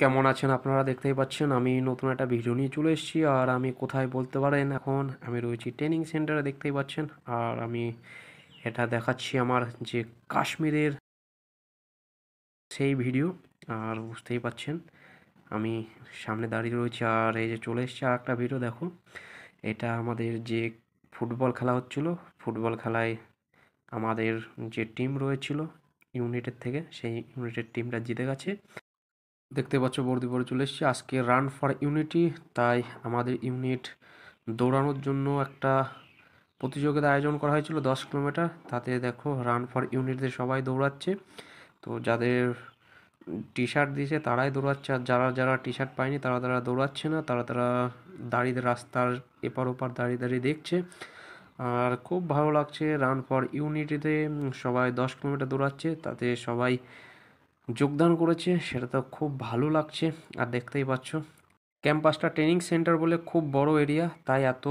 কেমন আছেন আপনারা? দেখতেই পাচ্ছেন আমি নতুন একটা ভিডিও নিয়ে চলে এসেছি। আর আমি কোথায় বলতে পারেন, এখন আমি রয়েছি ট্রেনিং সেন্টারে, দেখতেই পাচ্ছেন। আর আমি এটা দেখাচ্ছি আমার যে কাশ্মীরের সেই ভিডিও। আর বুঝতেই পাচ্ছেন আমি সামনে দাঁড়িয়ে রয়েছি, আর এই যে চলে এসেছি আর একটা ভিডিও দেখো। এটা আমাদের যে ফুটবল খেলা হচ্ছিল, ফুটবল খেলায় আমাদের যে টিম রয়েছিল ইউনিটের থেকে, সেই ইউনিটের টিমটা জিতে গেছে। দেখতে পাচ্ছ বর্দি পরে চলে এসেছি আজকে রান ফর ইউনিটি। তাই আমাদের ইউনিট দৌড়ানোর জন্য একটা প্রতিযোগিতা আয়োজন করা হয়েছিল 10 কিলোমিটার। তাতে দেখো রান ফর ইউনিটদের সবাই দৌড়াচ্ছে। তো যাদের টি শার্ট দিয়েছে তারাই দৌড়াচ্ছে, আর যারা যারা টি শার্ট পায়নি তারা তারা দৌড়াচ্ছে না, তারা তারা দাঁড়িয়ে রাস্তার এপার ওপার দাঁড়িয়ে দাঁড়িয়ে দেখছে। আর খুব ভালো লাগছে রান ফর ইউনিটিতে সবাই 10 কিলোমিটার দৌড়াচ্ছে, তাতে সবাই যোগদান করেছে, সেটা তো খুব ভালো লাগছে। আর দেখতেই পাচ্ছ ক্যাম্পাসটা ট্রেনিং সেন্টার বলে খুব বড় এরিয়া, তাই এত